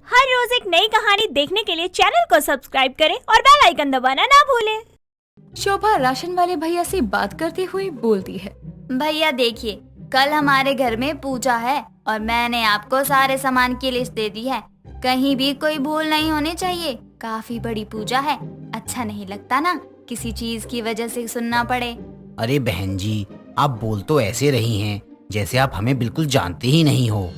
हर रोज एक नई कहानी देखने के लिए चैनल को सब्सक्राइब करें और बेल आइकन दबाना ना भूलें। शोभा राशन वाले भैया से बात करते हुए बोलती है। भैया देखिए, कल हमारे घर में पूजा है और मैंने आपको सारे सामान की लिस्ट दे दी है। कहीं भी कोई भूल नहीं होनी चाहिए। काफी बड़ी पूजा है, अच्छा नहीं लगता ना किसी चीज की वजह से सुनना पड़े। अरे बहन जी, आप बोल तो ऐसे रही हैं जैसे आप हमें बिल्कुल जानते ही नहीं हो।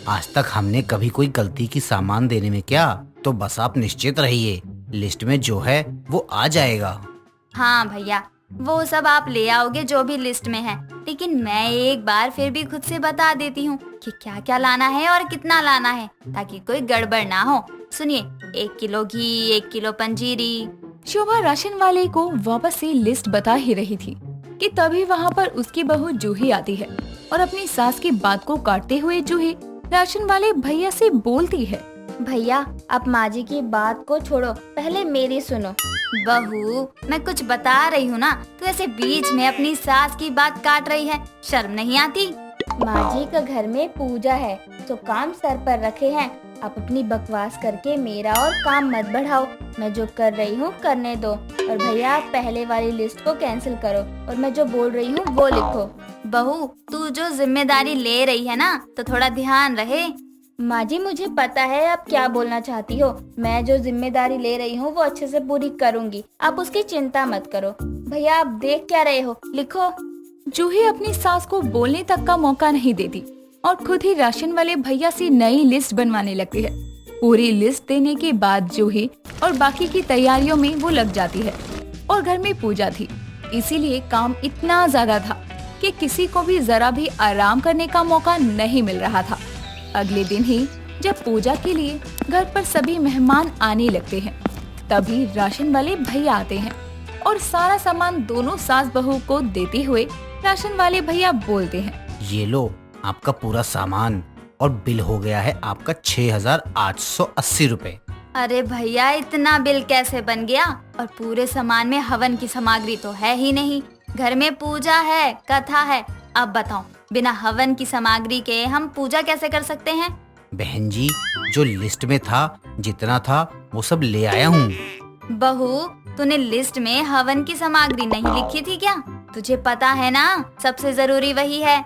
आज तक हमने कभी कोई गलती की सामान देने में क्या, तो बस आप निश्चित रहिए, लिस्ट में जो है वो आ जाएगा। हाँ भैया, वो सब आप ले आओगे जो भी लिस्ट में है, लेकिन मैं एक बार फिर भी खुद से बता देती हूँ कि क्या क्या लाना है और कितना लाना है, ताकि कोई गड़बड़ ना हो। सुनिए, 1 किलो घी, 1 किलो पंजीरी। शोभा राशन वाले को वापस से लिस्ट बता ही रही थी कि तभी वहाँ पर उसकी बहू जूही आती है और अपनी सास की बात को काटते हुए जूही राशन वाले भैया से बोलती है। भैया, आप माँ जी की बात को छोड़ो, पहले मेरी सुनो। बहू, मैं कुछ बता रही हूँ ना, तो ऐसे बीच में अपनी सास की बात काट रही है, शर्म नहीं आती? माँ जी का घर में पूजा है तो काम सर पर रखे हैं। आप अपनी बकवास करके मेरा और काम मत बढ़ाओ। मैं जो कर रही हूँ करने दो। और भैया, आप पहले वाली लिस्ट को कैंसिल करो और मैं जो बोल रही हूँ वो लिखो। बहू, तू जो जिम्मेदारी ले रही है ना, तो थोड़ा ध्यान रहे। माँ जी, मुझे पता है आप क्या बोलना चाहती हो। मैं जो जिम्मेदारी ले रही हूँ वो अच्छे से पूरी करूँगी, आप उसकी चिंता मत करो। भैया, आप देख क्या रहे हो, लिखो। जूही अपनी सास को बोलने तक का मौका नहीं देती और खुद ही राशन वाले भैया से नई लिस्ट बनवाने लगती है। पूरी लिस्ट देने के बाद जूही और बाकी की तैयारियों में वो लग जाती है। और घर में पूजा थी, इसीलिए काम इतना ज्यादा था कि किसी को भी जरा भी आराम करने का मौका नहीं मिल रहा था। अगले दिन ही जब पूजा के लिए घर पर सभी मेहमान आने लगते हैं, तभी राशन वाले भैया आते हैं और सारा सामान दोनों सास बहू को देते हुए राशन वाले भैया बोलते हैं, ये लो आपका पूरा सामान, और बिल हो गया है आपका 6,880 रुपए। अरे भैया, इतना बिल कैसे बन गया? और पूरे सामान में हवन की सामग्री तो है ही नहीं। घर में पूजा है, कथा है। अब बताओ, बिना हवन की सामग्री के हम पूजा कैसे कर सकते हैं? बहन जी, जो लिस्ट में था जितना था वो सब ले आया हूँ। बहू, तूने लिस्ट में हवन की सामग्री नहीं लिखी थी क्या? तुझे पता है ना, सबसे जरूरी वही है।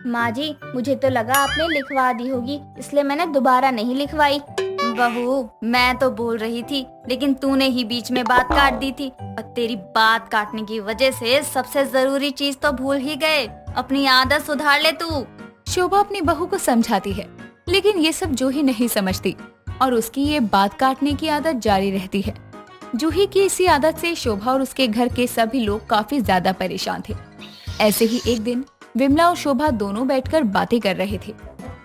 माँ जी, मुझे तो लगा आपने लिखवा दी होगी, इसलिए मैंने दोबारा नहीं लिखवाई। बहू, मैं तो बोल रही थी, लेकिन तूने ही बीच में बात काट दी थी, और तेरी बात काटने की वजह से सबसे जरूरी चीज तो भूल ही गए। अपनी आदत सुधार ले तू। शोभा अपनी बहू को समझाती है, लेकिन ये सब जूही नहीं समझती और उसकी ये बात काटने की आदत जारी रहती है। जूही की इसी आदत से शोभा और उसके घर के सभी लोग काफी ज्यादा परेशान थे। ऐसे ही एक दिन विमला और शोभा दोनों बैठकर बातें कर रहे थे।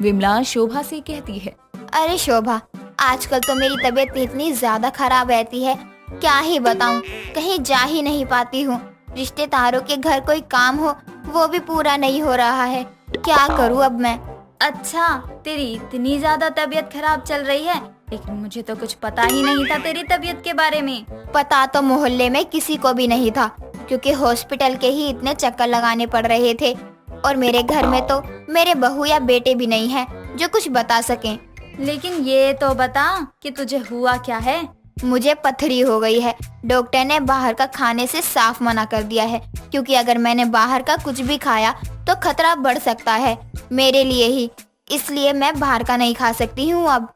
विमला शोभा से कहती है, अरे शोभा, आजकल तो मेरी तबीयत इतनी ज्यादा खराब रहती है, क्या ही बताऊं, कहीं जा ही नहीं पाती हूँ। रिश्तेदारों के घर कोई काम हो वो भी पूरा नहीं हो रहा है, क्या करूँ अब मैं। अच्छा, तेरी इतनी ज्यादा तबीयत खराब चल रही है, लेकिन मुझे तो कुछ पता ही नहीं था तेरी तबीयत के बारे में। पता तो मोहल्ले में किसी को भी नहीं था, क्योंकि हॉस्पिटल के ही इतने चक्कर लगाने पड़ रहे थे, और मेरे घर में तो मेरे बहू या बेटे भी नहीं हैं जो कुछ बता सकें। लेकिन ये तो बता कि तुझे हुआ क्या है? मुझे पथरी हो गई है। डॉक्टर ने बाहर का खाने से साफ मना कर दिया है, क्योंकि अगर मैंने बाहर का कुछ भी खाया तो खतरा बढ़ सकता है मेरे लिए ही, इसलिए मैं बाहर का नहीं खा सकती हूँ अब।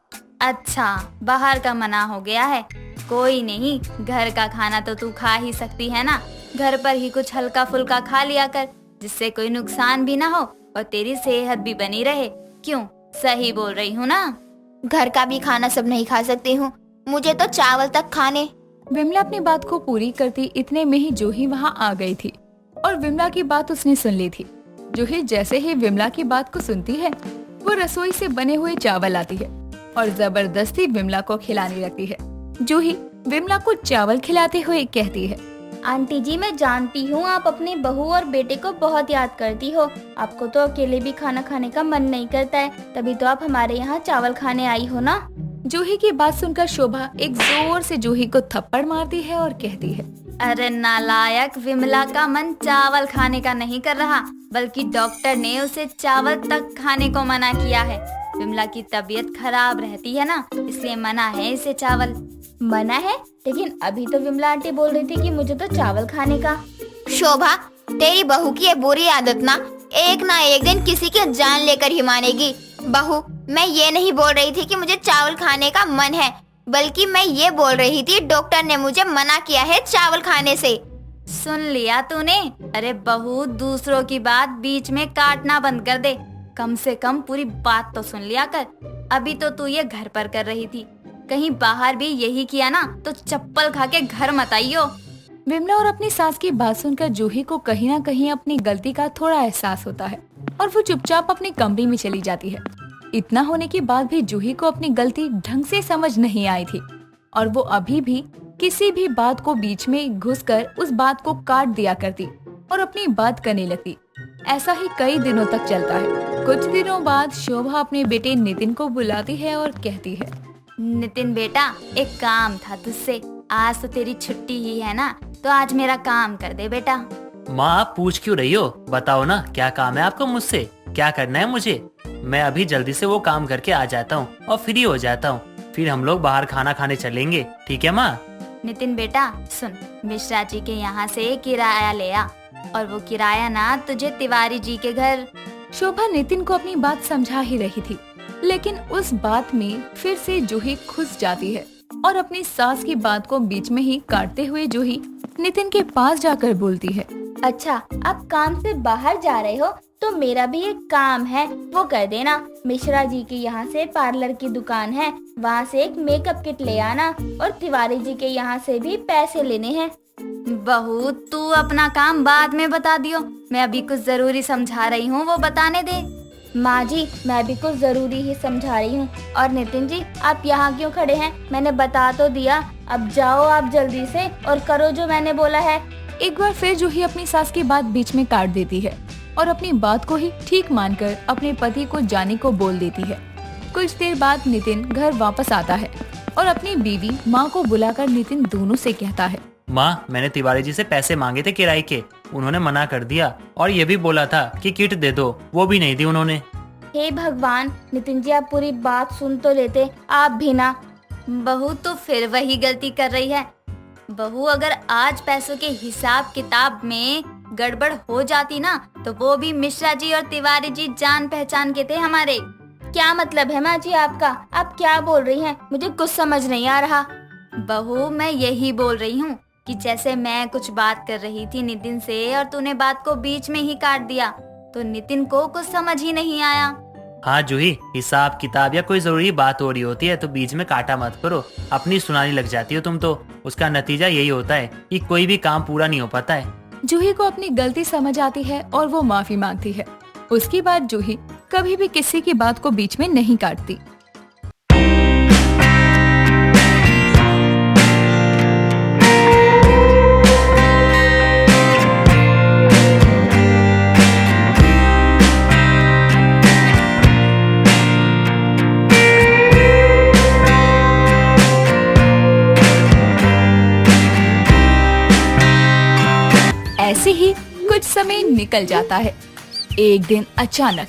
अच्छा, बाहर का मना हो गया है, कोई नहीं, घर का खाना तो तू खा ही सकती है ना। घर पर ही कुछ हल्का फुल्का खा लिया कर, जिससे कोई नुकसान भी ना हो और तेरी सेहत भी बनी रहे। क्यों, सही बोल रही हूँ ना? घर का भी खाना सब नहीं खा सकती हूँ, मुझे तो चावल तक खाने। विमला अपनी बात को पूरी करती इतने में ही जूही वहाँ आ गई थी और विमला की बात उसने सुन ली थी। जूही जैसे ही विमला की बात को सुनती है, वो रसोई से बने हुए चावल लाती है और जबरदस्ती विमला को खिलाने लगती है। जूही विमला को चावल खिलाते हुए कहती है, आंटी जी, मैं जानती हूँ आप अपनी बहू और बेटे को बहुत याद करती हो। आपको तो अकेले भी खाना खाने का मन नहीं करता है, तभी तो आप हमारे यहाँ चावल खाने आई हो ना। जूही की बात सुनकर शोभा एक जोर से जूही को थप्पड़ मारती है और कहती है, अरे नालायक, विमला का मन चावल खाने का नहीं कर रहा, बल्कि डॉक्टर ने उसे चावल तक खाने को मना किया है। विमला की तबीयत खराब रहती है ना, इसलिए मना है इसे चावल। मना है? लेकिन अभी तो विमला आंटी बोल रही थी कि मुझे तो चावल खाने का। शोभा, तेरी बहू की ये बुरी आदत ना एक दिन किसी की जान लेकर ही मानेगी। बहू, मैं ये नहीं बोल रही थी कि मुझे चावल खाने का मन है, बल्कि मैं ये बोल रही थी डॉक्टर ने मुझे मना किया है चावल खाने से। सुन लिया तूने? अरे बहू, दूसरों की बात बीच में काटना बंद कर दे। कम से कम पूरी बात तो सुन लिया कर। अभी तो तू ये घर पर कर रही थी, कहीं बाहर भी यही किया ना तो चप्पल खा के घर मत आइयो। विमला और अपनी सास की बात सुनकर जूही को कहीं ना कहीं अपनी गलती का थोड़ा एहसास होता है और वो चुपचाप अपने कमरे में चली जाती है। इतना होने के बाद भी जूही को अपनी गलती ढंग से समझ नहीं आई थी और वो अभी भी किसी भी बात को बीच में घुसकर उस बात को काट दिया करती और अपनी बात करने लगती। ऐसा ही कई दिनों तक चलता है। कुछ दिनों बाद शोभा अपने बेटे नितिन को बुलाती है और कहती है, नितिन बेटा, एक काम था तुझसे। आज तो तेरी छुट्टी ही है ना, तो आज मेरा काम कर दे बेटा। माँ, आप पूछ क्यों रही हो? बताओ ना, क्या काम है आपको मुझसे? क्या करना है मुझे? मैं अभी जल्दी से वो काम करके आ जाता हूँ और फ्री हो जाता हूँ, फिर हम लोग बाहर खाना खाने चलेंगे, ठीक है माँ? नितिन बेटा सुन, मिश्रा जी के यहाँ से किराया ले आ, और वो किराया ना तुझे तिवारी जी के घर। शोभा नितिन को अपनी बात समझा ही रही थी, लेकिन उस बात में फिर से जूही घुस जाती है और अपनी सास की बात को बीच में ही काटते हुए जूही नितिन के पास जाकर बोलती है, अच्छा, आप काम से बाहर जा रहे हो तो मेरा भी एक काम है, वो कर देना। मिश्रा जी के यहाँ से पार्लर की दुकान है, वहाँ से एक मेकअप किट ले आना और तिवारी जी के यहाँ से भी पैसे लेने हैं। बहू, तू अपना काम बाद में बता दियो, मैं अभी कुछ जरूरी समझा रही हूँ, वो बताने दे। माँ जी, मैं भी कुछ जरूरी ही समझा रही हूँ। और नितिन जी, आप यहाँ क्यों खड़े हैं? मैंने बता तो दिया, अब जाओ आप जल्दी से और करो जो मैंने बोला है। एक बार फिर जूही अपनी सास की बात बीच में काट देती है और अपनी बात को ही ठीक मानकर अपने पति को जाने को बोल देती है। कुछ देर बाद नितिन घर वापस आता है और अपनी बीवी माँ को बुलाकर नितिन दोनों से कहता है, माँ, मैंने तिवारी जी से पैसे मांगे थे किराए के, उन्होंने मना कर दिया और ये भी बोला था कि किट दे दो, वो भी नहीं दी उन्होंने। हे भगवान, नितिन जी आप पूरी बात सुन तो लेते, आप भी ना। बहू, तो फिर वही गलती कर रही है। बहू, अगर आज पैसों के हिसाब किताब में गड़बड़ हो जाती ना, तो वो भी मिश्रा जी और तिवारी जी जान पहचान के थे हमारे। क्या मतलब है माँ जी आपका? आप क्या बोल रही हैं? मुझे कुछ समझ नहीं आ रहा। बहू, मैं यही बोल रही हूँ कि जैसे मैं कुछ बात कर रही थी नितिन से और तूने बात को बीच में ही काट दिया, तो नितिन को कुछ समझ ही नहीं आया। हाँ जूही, हिसाब किताब या कोई जरूरी बात हो रही होती है तो बीच में काटा मत करो, अपनी सुनाने लग जाती हो तुम तो। उसका नतीजा यही होता है कि कोई भी काम पूरा नहीं हो पाता है। जूही को अपनी गलती समझ आती है और वो माफी मांगती है। उसके बाद जूही कभी भी किसी की बात को बीच में नहीं काटती। ऐसे ही कुछ समय निकल जाता है। एक दिन अचानक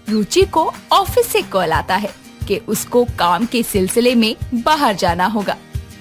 रुचि को ऑफिस से कॉल आता है कि उसको काम के सिलसिले में बाहर जाना होगा,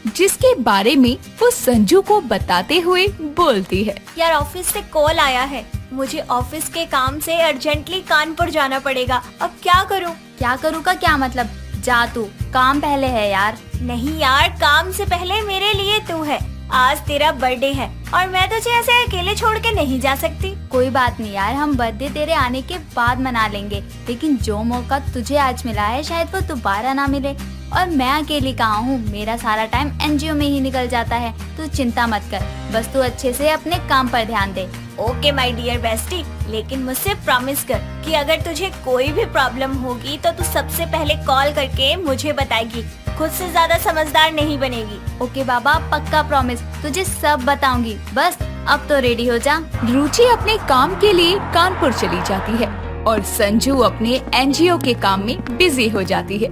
जिसके बारे में वो संजू को बताते हुए बोलती है, यार ऑफिस से कॉल आया है, मुझे ऑफिस के काम से अर्जेंटली कानपुर जाना पड़ेगा, अब क्या करूं? क्या करूँ का क्या मतलब? जा तू, काम पहले है यार। नहीं यार, काम से पहले मेरे लिए तू है। आज तेरा बर्थडे है और मैं तुझे ऐसे अकेले छोड़ के नहीं जा सकती। कोई बात नहीं यार, हम बर्थडे तेरे आने के बाद मना लेंगे, लेकिन जो मौका तुझे आज मिला है शायद वो दोबारा ना मिले। और मैं अकेली कहाँ हूँ, मेरा सारा टाइम एनजीओ में ही निकल जाता है। तू चिंता मत कर, बस तू अच्छे से अपने काम पर ध्यान दे। ओके माय डियर बेस्टी, लेकिन मुझसे प्रॉमिस कर कि अगर तुझे कोई भी प्रॉब्लम होगी तो तू सबसे पहले कॉल करके मुझे बताएगी, खुद से ज्यादा समझदार नहीं बनेगी। ओके बाबा, पक्का प्रॉमिस, तुझे सब बताऊंगी, बस अब तो रेडी हो जा। रुचि अपने काम के लिए कानपुर चली जाती है और संजू अपने एनजीओ के काम में बिजी हो जाती है।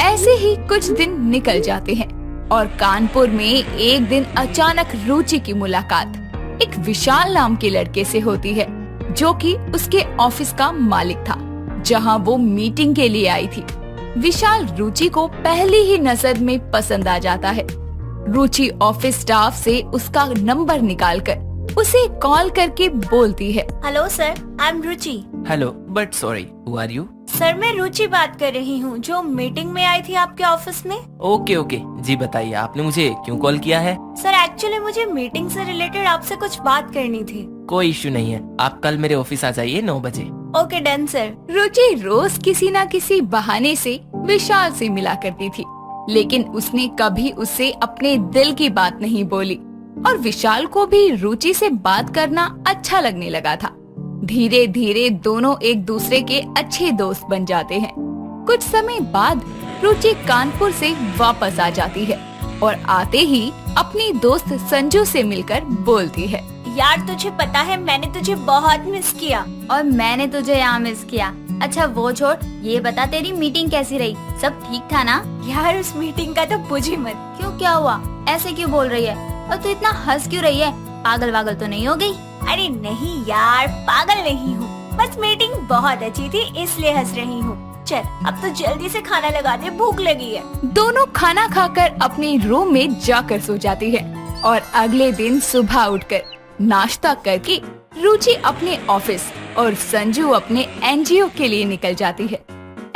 ऐसे ही कुछ दिन निकल जाते हैं और कानपुर में एक दिन अचानक रुचि की मुलाकात एक विशाल नाम के लड़के से होती है, जो कि उसके ऑफिस का मालिक था, जहां वो मीटिंग के लिए आई थी। विशाल रुचि को पहली ही नजर में पसंद आ जाता है। रुचि ऑफिस स्टाफ से उसका नंबर निकालकर उसे कॉल करके बोलती है। Hello sir, I am Ruchi. Hello, but sorry, who are you? Sir, मैं रुचि बात कर रही हूँ, जो मीटिंग में आई थी आपके ऑफिस में। ओके ओके, जी बताइए आपने मुझे क्यों कॉल किया है? सर, एक्चुअली मुझे मीटिंग से रिलेटेड आपसे कुछ बात करनी थी। कोई इश्यू नहीं है, आप कल मेरे ऑफिस आ जाइए 9 बजे। Okay done sir. रुचि रोज किसी न किसी बहाने से विशाल से मिला करती थी, लेकिन उसने कभी उससे अपने दिल की बात नहीं बोली और विशाल को भी रुचि से बात करना अच्छा लगने लगा था। धीरे धीरे दोनों एक दूसरे के अच्छे दोस्त बन जाते हैं। कुछ समय बाद रुचि कानपुर से वापस आ जाती है और आते ही अपनी दोस्त संजू से मिलकर बोलती है। यार, तुझे पता है मैंने तुझे बहुत मिस किया। और मैंने तुझे यहाँ मिस किया। अच्छा वो छोड़, ये बता तेरी मीटिंग कैसी रही? सब ठीक था ना? यार, उस मीटिंग का तो पूछ ही मत। क्यों, क्या हुआ? ऐसे क्यों बोल रही है? और तू इतना हंस क्यों रही है? पागल वागल तो नहीं हो गई? अरे नहीं यार, पागल नहीं हूँ, बस मीटिंग बहुत अच्छी थी इसलिए हंस रही हूँ। चल अब तो जल्दी से खाना लगा दे, भूख लगी है। दोनों खाना खाकर अपने रूम में जाकर सो जाती है और अगले दिन सुबह उठकर नाश्ता करके रुचि अपने ऑफिस और संजू अपने एनजीओ के लिए निकल जाती है।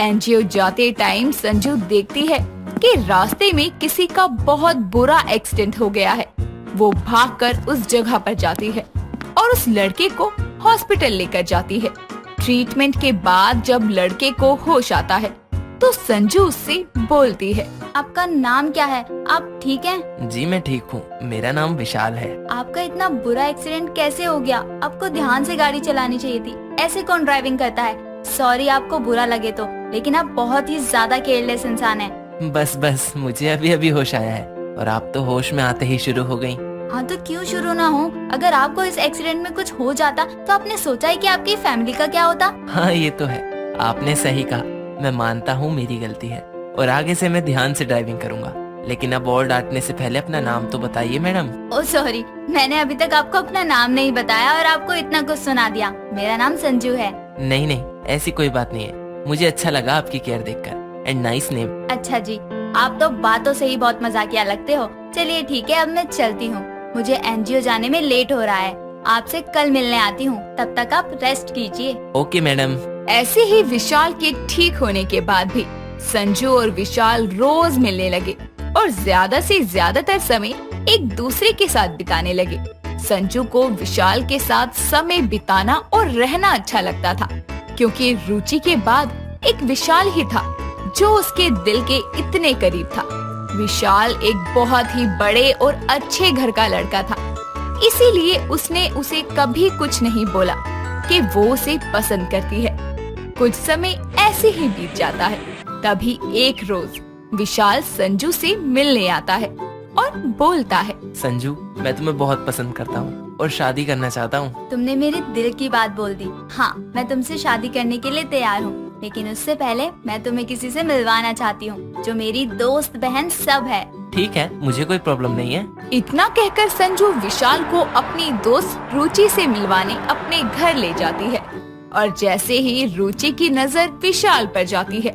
एनजीओ जाते टाइम संजू देखती है कि रास्ते में किसी का बहुत बुरा एक्सीडेंट हो गया है। वो भागकर उस जगह पर जाती है और उस लड़के को हॉस्पिटल लेकर जाती है। ट्रीटमेंट के बाद जब लड़के को होश आता है तो संजू उससे बोलती है। आपका नाम क्या है? आप ठीक हैं? जी मैं ठीक हूँ, मेरा नाम विशाल है। आपका इतना बुरा एक्सीडेंट कैसे हो गया? आपको ध्यान से गाड़ी चलानी चाहिए थी। ऐसे कौन ड्राइविंग करता है? सॉरी आपको बुरा लगे तो, लेकिन आप बहुत ही ज्यादा केयरलेस इंसान हैं। बस मुझे अभी अभी होश आया है और आप तो होश में आते ही शुरू हो गयी। हाँ तो क्यों शुरू ना हो? अगर आपको इस एक्सीडेंट में कुछ हो जाता तो आपने सोचा है कि आपकी फैमिली का क्या होता? हाँ ये तो है, आपने सही कहा। मैं मानता हूँ मेरी गलती है और आगे से मैं ध्यान से ड्राइविंग करूँगा। लेकिन अब और डांटने से पहले अपना नाम तो बताइए मैडम। ओ सॉरी, मैंने अभी तक आपको अपना नाम नहीं बताया और आपको इतना कुछ सुना दिया। मेरा नाम संजू है। नहीं, ऐसी कोई बात नहीं है। मुझे अच्छा लगा आपकी केयर देखकर। And nice name. अच्छा जी, आप तो बातों से ही बहुत मजाकिया लगते हो। चलिए ठीक है, अब मैं चलती हूँ, मुझे एनजीओ जाने में लेट हो रहा है। आपसे कल मिलने आती हूँ, तब तक आप रेस्ट कीजिए। Okay madam. ऐसे ही विशाल के ठीक होने के बाद भी संजू और विशाल रोज मिलने लगे और ज्यादा से ज्यादातर समय एक दूसरे के साथ बिताने लगे। संजू को विशाल के साथ समय बिताना और रहना अच्छा लगता था, क्योंकि रुचि के बाद एक विशाल ही था जो उसके दिल के इतने करीब था। विशाल एक बहुत ही बड़े और अच्छे घर का लड़का था, इसीलिए उसने उसे कभी कुछ नहीं बोला कि वो उसे पसंद करती है। कुछ समय ऐसे ही बीत जाता है। तभी एक रोज विशाल संजू से मिलने आता है और बोलता है। संजू, मैं तुम्हें बहुत पसंद करता हूँ और शादी करना चाहता हूँ। तुमने मेरे दिल की बात बोल दी। हाँ, मैं तुमसे शादी करने के लिए तैयार हूँ, लेकिन उससे पहले मैं तुम्हें किसी से मिलवाना चाहती हूँ जो मेरी दोस्त बहन सब है। ठीक है, मुझे कोई प्रॉब्लम नहीं है। इतना कहकर संजू विशाल को अपनी दोस्त रुचि से मिलवाने अपने घर ले जाती है और जैसे ही रुचि की नजर विशाल पर जाती है,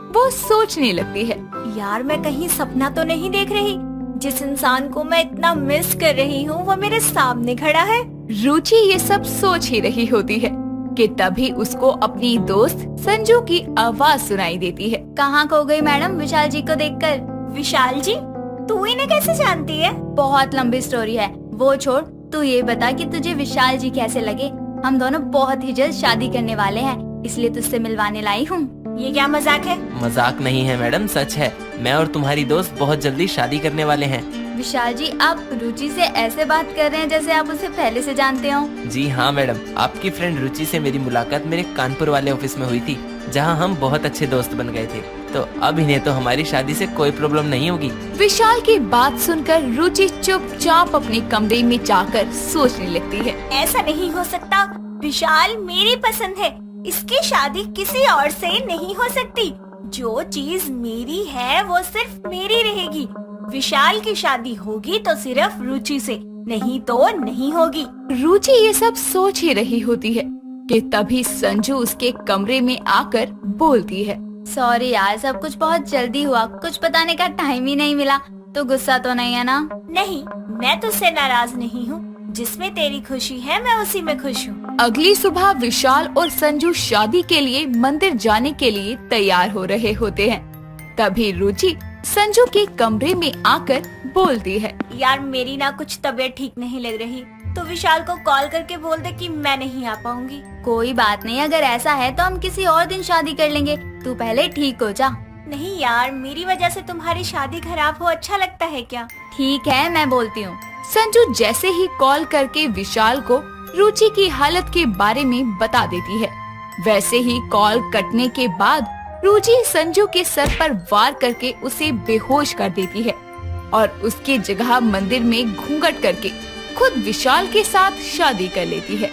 वो सोचने लगती है, यार मैं कहीं सपना तो नहीं देख रही? जिस इंसान को मैं इतना मिस कर रही हूँ वो मेरे सामने खड़ा है। रुचि ये सब सोच ही रही होती है कि तभी उसको अपनी दोस्त संजू की आवाज सुनाई देती है। कहाँ खो गई मैडम विशाल जी को देखकर? विशाल जी, तू इन्हें कैसे जानती है? बहुत लंबी स्टोरी है, वो छोड़। तू ये बता कि तुझे विशाल जी कैसे लगे? हम दोनों बहुत ही जल्द शादी करने वाले हैं, इसलिए तुझसे मिलवाने लाई हूँ। ये क्या मजाक है? मजाक नहीं है मैडम, सच है। मैं और तुम्हारी दोस्त बहुत जल्दी शादी करने वाले हैं। विशाल जी, आप रुचि से ऐसे बात कर रहे हैं जैसे आप उसे पहले से जानते हो। जी हाँ मैडम, आपकी फ्रेंड रुचि से मेरी मुलाकात मेरे कानपुर वाले ऑफिस में हुई थी, जहाँ हम बहुत अच्छे दोस्त बन गए थे। तो अब इन्हें तो हमारी शादी से कोई प्रॉब्लम नहीं होगी। विशाल की बात सुनकर रुचि चुपचाप अपने कमरे में जाकर सोचने लगती है। ऐसा नहीं हो सकता, विशाल मेरी पसंद है, इसकी शादी किसी और से नहीं हो सकती। जो चीज मेरी है वो सिर्फ मेरी रहेगी। विशाल की शादी होगी तो सिर्फ रुचि से, नहीं तो नहीं होगी। रुचि ये सब सोच ही रही होती है कि तभी संजू उसके कमरे में आकर बोलती है। सॉरी यार, सब कुछ बहुत जल्दी हुआ, कुछ बताने का टाइम ही नहीं मिला। तो गुस्सा तो नहीं है ना? नहीं, मैं तुझसे नाराज नहीं हूँ। जिसमें तेरी खुशी है मैं उसी में खुश हूँ। अगली सुबह विशाल और संजू शादी के लिए मंदिर जाने के लिए तैयार हो रहे होते हैं। तभी रुचि संजू के कमरे में आकर बोलती है, यार मेरी ना कुछ तबीयत ठीक नहीं लग रही, तो विशाल को कॉल करके बोल दे कि मैं नहीं आ पाऊंगी। कोई बात नहीं, अगर ऐसा है तो हम किसी और दिन शादी कर लेंगे। तू पहले ठीक हो जा। नहीं यार, मेरी वजह से तुम्हारी शादी खराब हो अच्छा लगता है क्या? ठीक है, मैं बोलती हूँ। संजू जैसे ही कॉल करके विशाल को रुचि की हालत के बारे में बता देती है, वैसे ही कॉल कटने के बाद रुचि संजू के सर पर वार करके उसे बेहोश कर देती है और उसकी जगह मंदिर में घूंघट करके खुद विशाल के साथ शादी कर लेती है।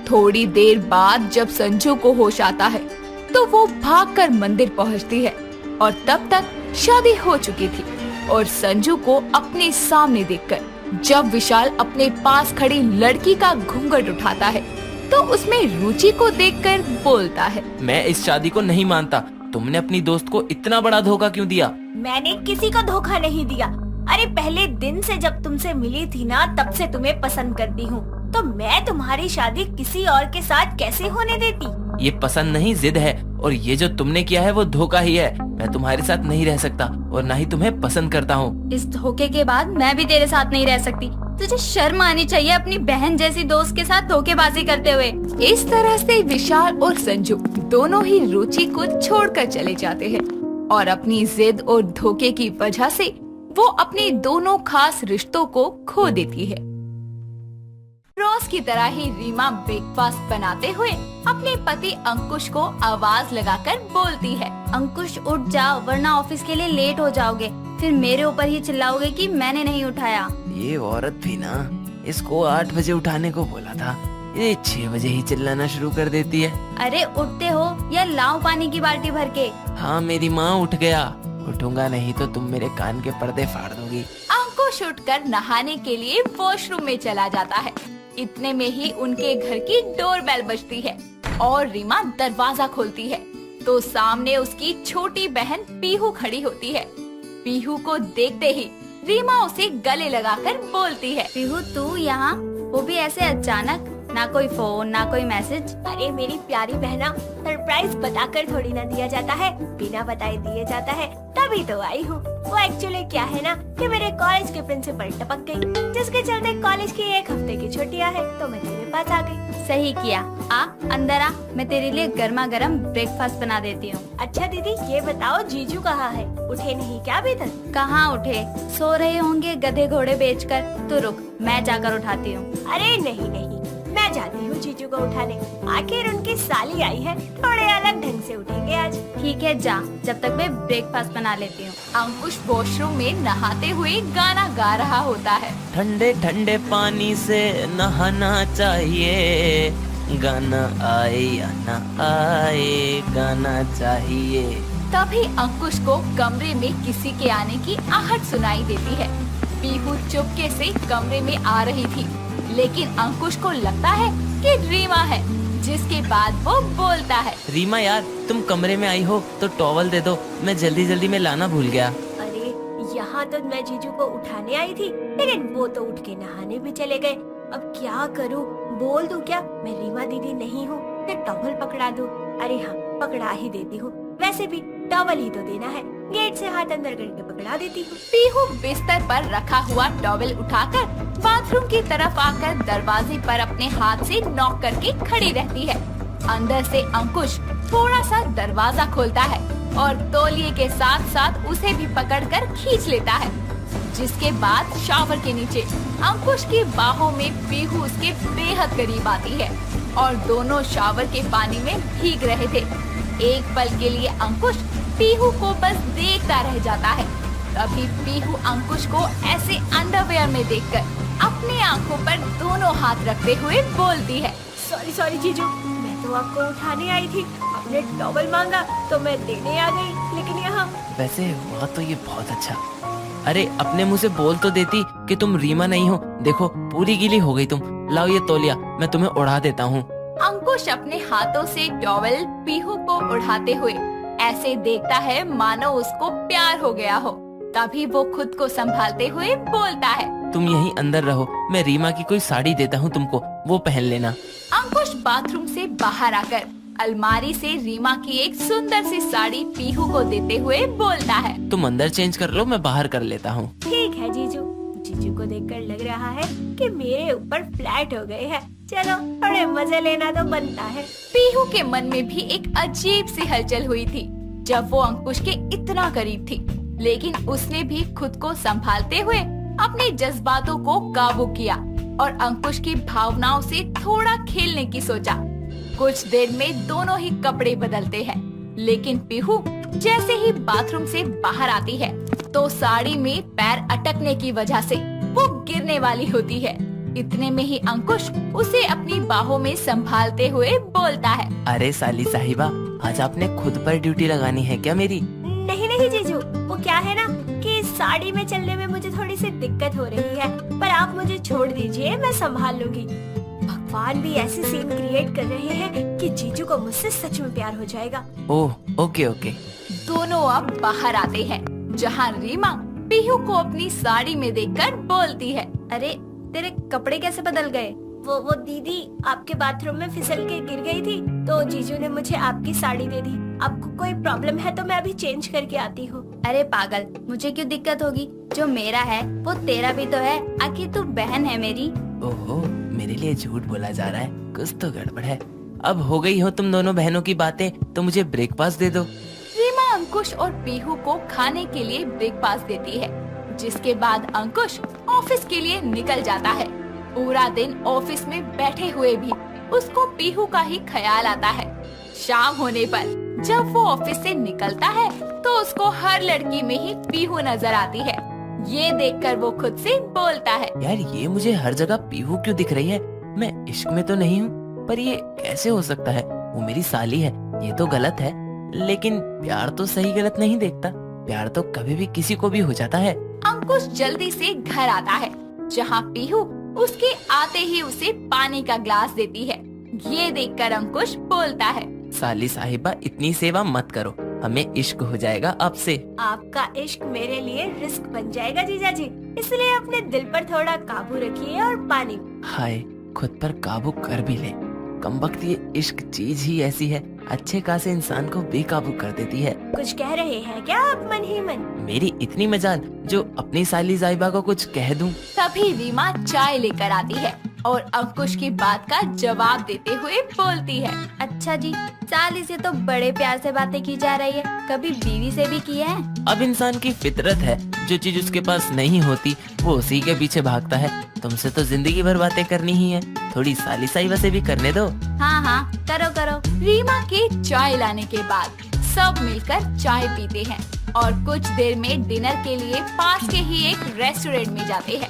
थोड़ी देर बाद जब संजू को होश आता है तो वो भागकर मंदिर पहुंचती है और तब तक शादी हो चुकी थी। और संजू को अपने सामने देखकर जब विशाल अपने पास खड़ी लड़की का घूंघट उठाता है तो उसमें रुचि को देखकर बोलता है, मैं इस शादी को नहीं मानता। तुमने अपनी दोस्त को इतना बड़ा धोखा क्यों दिया? मैंने किसी को धोखा नहीं दिया। अरे पहले दिन से जब तुमसे मिली थी ना, तब से तुम्हें पसंद करती हूँ, तो मैं तुम्हारी शादी किसी और के साथ कैसे होने देती? ये पसंद नहीं, जिद है। और ये जो तुमने किया है वो धोखा ही है। मैं तुम्हारे साथ नहीं रह सकता और न ही तुम्हें पसंद करता हूँ। इस धोखे के बाद मैं भी तेरे साथ नहीं रह सकती। तुझे शर्म आनी चाहिए अपनी बहन जैसी दोस्त के साथ धोखेबाजी करते हुए। इस तरह से विशाल और संजू दोनों ही रुचि को छोड़कर चले जाते हैं और अपनी जिद और धोखे की वजह से वो अपने दोनों खास रिश्तों को खो देती है। रोज की तरह ही रीमा ब्रेकफास्ट बनाते हुए अपने पति अंकुश को आवाज लगाकर बोलती है, अंकुश उठ जाओ, वरना ऑफिस के लिए लेट हो जाओगे। फिर मेरे ऊपर ही चिल्लाओगे कि मैंने नहीं उठाया। ये औरत भी ना, इसको 8 बजे उठाने को बोला था, ये 6 बजे ही चिल्लाना शुरू कर देती है। अरे उठते हो या लाओ पानी की बाल्टी भर के। हाँ मेरी माँ, उठ गया। उठूंगा नहीं तो तुम मेरे कान के पर्दे फाड़ दोगी। अंकुश उठकर नहाने के लिए वॉशरूम में चला जाता है। इतने में ही उनके घर की डोरबेल बजती है और रीमा दरवाजा खोलती है तो सामने उसकी छोटी बहन पीहू खड़ी होती है। पीहू को देखते ही रीमा उसे गले लगाकर बोलती है, पीहू तू यहाँ, वो भी ऐसे अचानक, ना कोई फोन ना कोई मैसेज। अरे मेरी प्यारी बहना, सरप्राइज बताकर थोड़ी ना दिया जाता है, बिना बताए दिए जाता है, तभी तो आई हूँ। वो एक्चुअली क्या है ना कि मेरे कॉलेज के प्रिंसिपल टपक गई, जिसके चलते कॉलेज की 1 हफ्ते की छुट्टियाँ है, तो मैं तेरे पास आ गई। सही किया, आ अंदर आ, मैं तेरे लिए गर्मा गर्म ब्रेकफास्ट बना देती हूँ। अच्छा दीदी, ये बताओ जीजू कहाँ है? उठे नहीं क्या अभी तक? कहाँ उठे, सो रहे होंगे गधे घोड़े बेचकर। तो रुक, मैं जाकर उठाती हूँ। अरे नहीं नहीं, मैं जाती हूँ जीजू को उठाने, आखिर उनकी साली आई है, थोड़े अलग ढंग से उठेंगे आज। ठीक है जा, जब तक मैं ब्रेकफास्ट बना लेती हूँ। अंकुश वॉशरूम में नहाते हुए गाना गा रहा होता है, ठंडे ठंडे पानी से नहाना चाहिए, गाना आए या ना आए, गाना चाहिए। तभी अंकुश को कमरे में किसी के आने की आहट सुनाई देती है। पीहू चुपके से कमरे में आ रही थी, लेकिन अंकुश को लगता है कि रीमा है, जिसके बाद वो बोलता है, रीमा यार, तुम कमरे में आई हो तो टॉवल दे दो, मैं जल्दी जल्दी में लाना भूल गया। अरे यहाँ तो मैं जीजू को उठाने आई थी, लेकिन वो तो उठ के नहाने भी चले गए। अब क्या करूँ? बोल दूं क्या मैं रीमा दीदी नहीं हूँ, या टॉवल पकड़ा दूं? अरे हाँ, पकड़ा ही देती हूँ, वैसे भी टॉवल ही तो देना है, गेट से हाथ अंदर करके पकड़ा देती हूँ। पीहू बिस्तर पर रखा हुआ टॉवल उठाकर बाथरूम की तरफ आकर दरवाजे पर अपने हाथ से नॉक करके खड़ी रहती है। अंदर से अंकुश थोड़ा सा दरवाजा खोलता है और तौलिए के साथ साथ उसे भी पकड़कर खींच लेता है, जिसके बाद शावर के नीचे अंकुश की बाहों में पीहू उसके बेहद करीब आती है और दोनों शावर के पानी में भीग रहे थे। एक पल के लिए अंकुश पीहू को बस देखता रह जाता है। तभी पीहू अंकुश को ऐसे अंडरवेयर में देखकर अपनी आंखों पर दोनों हाथ रखते हुए बोलती है, सॉरी सॉरी जीजू, मैं तो आपको उठाने आई थी, आपने टॉवल मांगा तो मैं देने आ गई, लेकिन यहाँ। वैसे हुआ तो ये बहुत अच्छा। अरे अपने मुंह से बोल तो देती कि तुम रीमा नहीं हो। देखो पूरी गीली हो गई तुम। लाओ ये तौलिया, मैं तुम्हें उड़ा देता हूँ। अंकुश अपने हाथों से टॉवल पीहू को उठाते हुए ऐसे देखता है मानो उसको प्यार हो गया हो। तभी वो खुद को संभालते हुए बोलता है, तुम यहीं अंदर रहो, मैं रीमा की कोई साड़ी देता हूँ तुमको, वो पहन लेना। अंकुश बाथरूम से बाहर आकर अलमारी से रीमा की एक सुंदर सी साड़ी पीहू को देते हुए बोलता है, तुम अंदर चेंज कर लो, मैं बाहर कर लेता हूँ। ठीक है जीजू। जीजू को देखकर लग रहा है कि मेरे ऊपर फ्लैट हो गए हैं। चलो थोड़े मजे लेना तो बनता है। पीहू के मन में भी एक अजीब सी हलचल हुई थी जब वो अंकुश के इतना करीब थी, लेकिन उसने भी खुद को संभालते हुए अपने जज्बातों को काबू किया और अंकुश की भावनाओं से थोड़ा खेलने की सोचा। कुछ देर में दोनों ही कपड़े बदलते हैं, लेकिन पीहू जैसे ही बाथरूम से बाहर आती है तो साड़ी में पैर अटकने की वजह से वो गिरने वाली होती है। इतने में ही अंकुश उसे अपनी बाहों में संभालते हुए बोलता है, अरे साली साहिबा, आज आपने खुद पर ड्यूटी लगानी है क्या मेरी? नहीं नहीं जीजू, वो क्या है ना कि साड़ी में चलने में मुझे थोड़ी सी दिक्कत हो रही है, पर आप मुझे छोड़ दीजिए, मैं संभाल लूंगी। भगवान भी ऐसी सीन क्रिएट कर रहे हैं कि जीजू को मुझसे सच में प्यार हो जाएगा। Oh okay okay. दोनों अब बाहर आते हैं, जहाँ रीमा पीहू को अपनी साड़ी में देखकर बोलती है, अरे तेरे कपड़े कैसे बदल गए? वो दीदी आपके बाथरूम में फिसल के गिर गई थी, तो जीजू ने मुझे आपकी साड़ी दे दी। आपको कोई प्रॉब्लम है तो मैं अभी चेंज करके आती हूँ। अरे पागल, मुझे क्यों दिक्कत होगी? जो मेरा है वो तेरा भी तो है, आखिर तू बहन है मेरी। ओहो, मेरे लिए झूठ बोला जा रहा है, कुछ तो गड़बड़ है। अब हो गई हो तुम दोनों बहनों की बातें, तो मुझे ब्रेकफास्ट दे दो। रीमा अंकुश और पीहू को खाने के लिए ब्रेकफास्ट देती है, जिसके बाद अंकुश ऑफिस के लिए निकल जाता है। पूरा दिन ऑफिस में बैठे हुए भी उसको पीहू का ही ख्याल आता है। शाम होने पर जब वो ऑफिस से निकलता है तो उसको हर लड़की में ही पीहू नजर आती है। ये देखकर वो खुद से बोलता है, यार ये मुझे हर जगह पीहू क्यों दिख रही है? मैं इश्क में तो नहीं हूँ, पर ये कैसे हो सकता है? वो मेरी साली है, ये तो गलत है। लेकिन प्यार तो सही गलत नहीं देखता, प्यार तो कभी भी किसी को भी हो जाता है। अंकुश जल्दी से घर आता है, जहाँ पीहू उसके आते ही उसे पानी का ग्लास देती है। ये देखकर अंकुश बोलता है, साली साहिबा इतनी सेवा मत करो, हमें इश्क हो जाएगा आपसे। आपका इश्क मेरे लिए रिस्क बन जाएगा जीजा जी, इसलिए अपने दिल पर थोड़ा काबू रखिए और पानी। हाय, खुद पर काबू कर भी ले। कमबख्त ये इश्क चीज ही ऐसी है, अच्छे खासे इंसान को बेकाबू कर देती है। कुछ कह रहे हैं क्या आप मन ही मन? मेरी इतनी मजाल जो अपनी साली साहिबा को कुछ कह दूं। तभी रीमा चाय लेकर आती है और अंकुश की बात का जवाब देते हुए बोलती है, अच्छा जी, साली से तो बड़े प्यार से बातें की जा रही है, कभी बीवी से भी की है? अब इंसान की फितरत है, जो चीज उसके पास नहीं होती वो उसी के पीछे भागता है। तुमसे तो जिंदगी भर बातें करनी ही है, थोड़ी साली साहिबा से भी करने दो। हाँ हाँ, करो करो। रीमा के चाय लाने के बाद सब मिलकर चाय पीते हैं और कुछ देर में डिनर के लिए पास के ही एक रेस्टोरेंट में जाते हैं,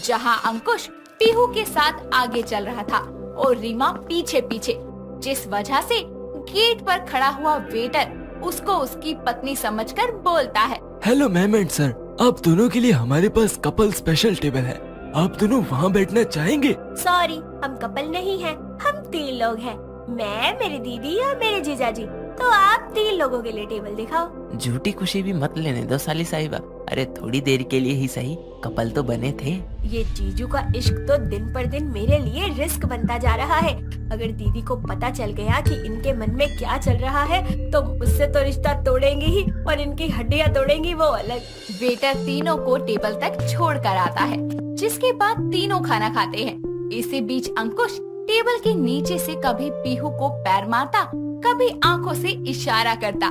जहां अंकुश पीहू के साथ आगे चल रहा था और रीमा पीछे पीछे, जिस वजह से गेट पर खड़ा हुआ वेटर उसको उसकी पत्नी समझकर बोलता है, हेलो मैम एंड सर, आप दोनों के लिए हमारे पास कपल स्पेशल टेबल है, आप दोनों वहाँ बैठना चाहेंगे? सॉरी, हम कपल नहीं हैं, हम 3 लोग हैं, मैं, मेरी दीदी और मेरे जीजा जी। तो आप 3 लोगों के लिए टेबल दिखाओ। झूठी खुशी भी मत लेने दो साली साहिबा, अरे थोड़ी देर के लिए ही सही, कपल तो बने थे। ये जीजू का इश्क तो दिन पर दिन मेरे लिए रिस्क बनता जा रहा है। अगर दीदी को पता चल गया कि इनके मन में क्या चल रहा है तो मुझसे तो रिश्ता तोड़ेंगी ही और इनकी हड्डियां तोड़ेंगी वो अलग। वेटर तीनों को टेबल तक छोड़ कर आता है, जिसके बाद तीनों खाना खाते हैं। इसी बीच अंकुश टेबल के नीचे से कभी पीहू को पैर मारता, कभी आंखों से इशारा करता।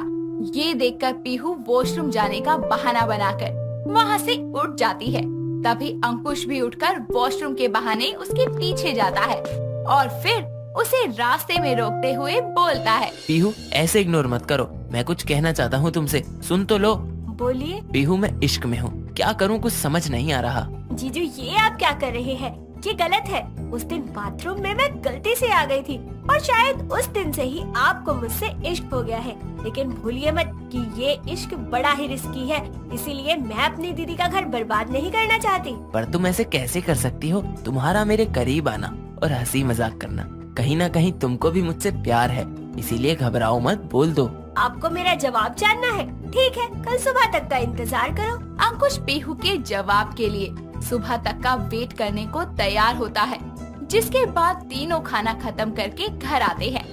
ये देखकर पीहू वॉशरूम जाने का बहाना बनाकर वहाँ से उठ जाती है। तभी अंकुश भी उठकर वॉशरूम के बहाने उसके पीछे जाता है और फिर उसे रास्ते में रोकते हुए बोलता है, पीहू ऐसे इग्नोर मत करो, मैं कुछ कहना चाहता हूँ तुमसे, सुन तो लो। बोलिए। पीहू मैं इश्क में हूँ, क्या करूँ कुछ समझ नहीं आ रहा। जीजू ये आप क्या कर रहे हैं? ये गलत है। उस दिन बाथरूम में मैं गलती से आ गई थी और शायद उस दिन से ही आपको मुझसे इश्क हो गया है। लेकिन भूलिए मत कि ये इश्क बड़ा ही रिस्की है, इसीलिए मैं अपनी दीदी का घर बर्बाद नहीं करना चाहती। पर तुम ऐसे कैसे कर सकती हो? तुम्हारा मेरे करीब आना और हंसी मजाक करना, कहीं ना कहीं तुमको भी मुझसे प्यार है, इसीलिए घबराओ मत, बोल दो। आपको मेरा जवाब जानना है? ठीक है, कल सुबह तक का इंतजार करो। अंकुश पीहू के जवाब के लिए सुबह तक का वेट करने को तैयार होता है, जिसके बाद तीनों खाना खत्म करके घर आते हैं।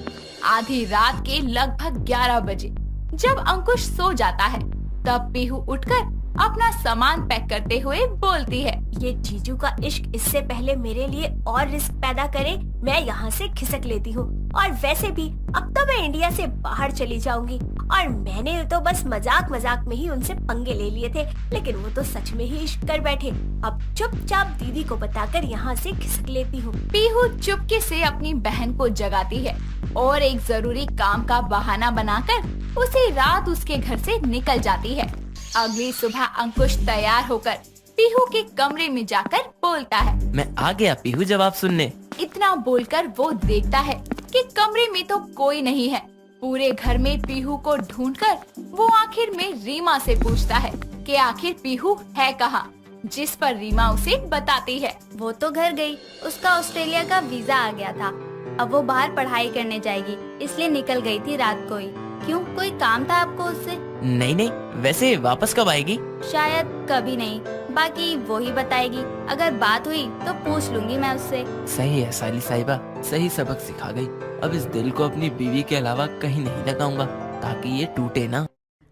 आधी रात के लगभग 11 बजे जब अंकुश सो जाता है, तब पीहू उठकर अपना सामान पैक करते हुए बोलती है, ये जीजू का इश्क इससे पहले मेरे लिए और रिस्क पैदा करे, मैं यहाँ से खिसक लेती हूँ। और वैसे भी अब तो मैं इंडिया से बाहर चली जाऊंगी, और मैंने तो बस मजाक मजाक में ही उनसे पंगे ले लिए थे, लेकिन वो तो सच में ही इश्क कर बैठे। अब चुपचाप दीदी को बताकर यहाँ से खिसक लेती हूँ। पीहू चुपके से अपनी बहन को जगाती है और एक जरूरी काम का बहाना बनाकर उसी रात उसके घर से निकल जाती है। अगली सुबह अंकुश तैयार होकर पीहू के कमरे में जाकर बोलता है, मैं आ गया पीहू जवाब सुनने। इतना बोलकर वो देखता है कि कमरे में तो कोई नहीं है। पूरे घर में पीहू को ढूंढकर वो आखिर में रीमा से पूछता है कि आखिर पीहू है कहाँ, जिस पर रीमा उसे बताती है, वो तो घर गई, उसका ऑस्ट्रेलिया का वीजा आ गया था। अब वो बाहर पढ़ाई करने जाएगी, इसलिए निकल गई थी रात को ही। क्यों, कोई काम था आपको उससे? नहीं नहीं, वैसे वापस कब आएगी? शायद कभी नहीं, बाकी वो ही बताएगी। अगर बात हुई तो पूछ लूंगी मैं उससे। सही है साली साहिबा, सही सबक सिखा गई। अब इस दिल को अपनी बीवी के अलावा कहीं नहीं लगाऊंगा, ताकि ये टूटे ना।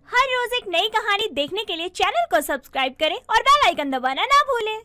हर रोज एक नई कहानी देखने के लिए चैनल को सब्सक्राइब करें और बेल आइकन दबाना ना भूलें।